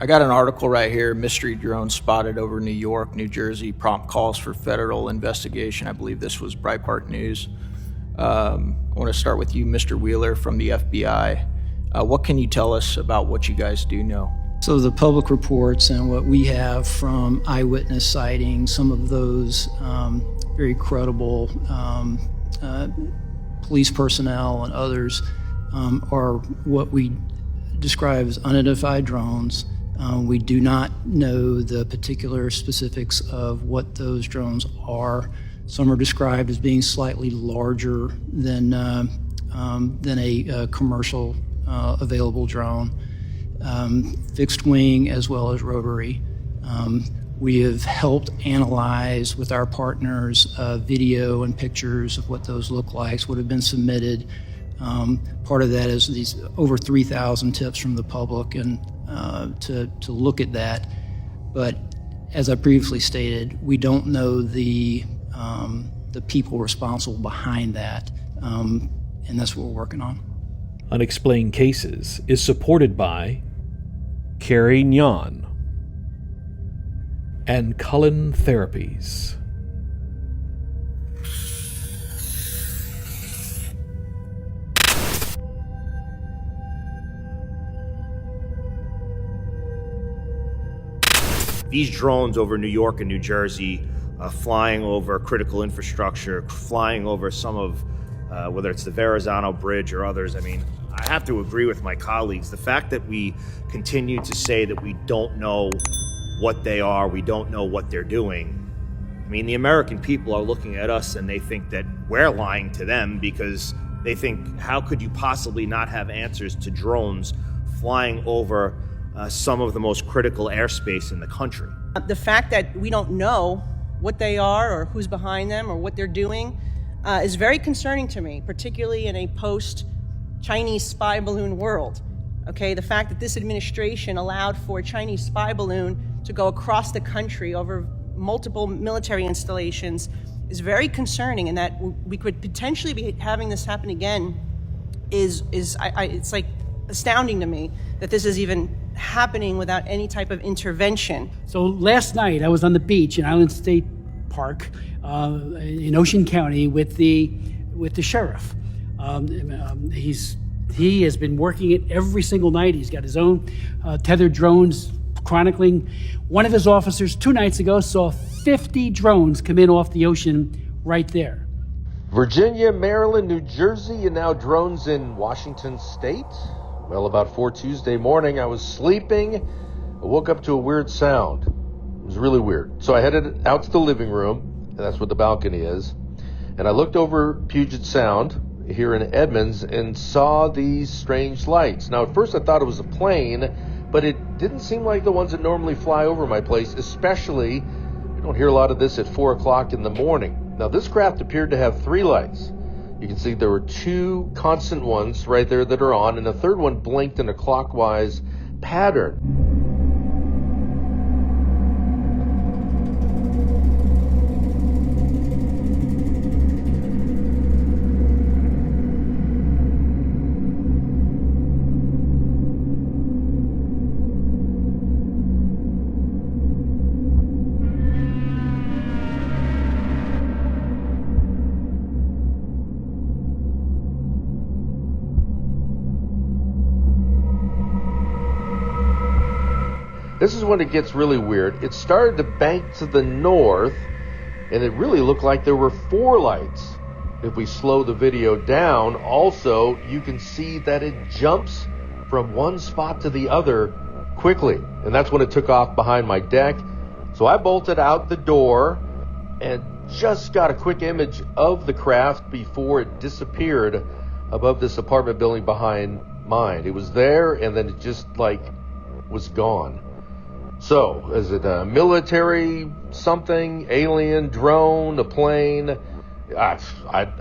I got an article right here, mystery drone spotted over New York, New Jersey, prompt calls for federal investigation. I believe this was Breitbart News. I want to start with you, Mr. Wheeler from the FBI. What can you tell us about what you guys do know? So the public reports and what we have from eyewitness sightings, some of those very credible police personnel and others are what we describe as unidentified drones. We do not know the particular specifics of what those drones are. Some are described as being slightly larger than a commercial available drone, fixed wing as well as rotary. We have helped analyze with our partners video and pictures of what those look like, what have been submitted. Part of that is these over 3,000 tips from the public, and to look at that. But as I previously stated, we don't know the people responsible behind that, and that's what we're working on. Unexplained Cases is supported by Carrie Nyan and Cullen Therapies. These drones over New York and New Jersey, flying over critical infrastructure, flying over some of, whether it's the Verrazano Bridge or others, I mean, I have to agree with my colleagues. The fact that we continue to say that we don't know what they are, we don't know what they're doing. I mean, the American people are looking at us and they think that we're lying to them because they think, how could you possibly not have answers to drones flying over some of the most critical airspace in the country? The fact that we don't know what they are or who's behind them or what they're doing is very concerning to me, particularly in a post-Chinese spy balloon world. Okay, the fact that this administration allowed for a Chinese spy balloon to go across the country over multiple military installations is very concerning, and that we could potentially be having this happen again it's like astounding to me that this is even happening without any type of intervention. So last night I was on the beach in Island State Park in Ocean County with the sheriff. He has been working it every single night. He's got his own tethered drones chronicling. One of his officers 2 nights ago saw 50 drones come in off the ocean right there. Virginia, Maryland, New Jersey, and now drones in Washington State. Well, about 4 Tuesday morning, I was sleeping. I woke up to a weird sound. It was really weird. So I headed out to the living room, and that's what the balcony is. And I looked over Puget Sound here in Edmonds and saw these strange lights. Now, at first I thought it was a plane, but it didn't seem like the ones that normally fly over my place, especially, you don't hear a lot of this at 4 o'clock in the morning. Now, this craft appeared to have 3 lights. You can see there were 2 constant ones right there that are on, and a third one blinked in a clockwise pattern. This is when it gets really weird. It started to bank to the north, and it really looked like there were 4 lights. If we slow the video down, also, you can see that it jumps from one spot to the other quickly. And that's when it took off behind my deck. So I bolted out the door and just got a quick image of the craft before it disappeared above this apartment building behind mine. It was there, and then it just, was gone. So, is it a military something, alien, drone, a plane? I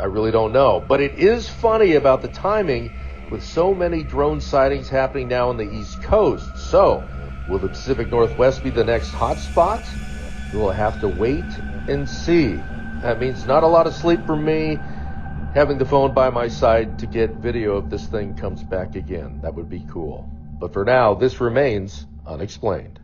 really don't know. But it is funny about the timing with so many drone sightings happening now on the East Coast. So, will the Pacific Northwest be the next hotspot? We'll have to wait and see. That means not a lot of sleep for me, having the phone by my side to get video if this thing comes back again. That would be cool. But for now, this remains Unexplained.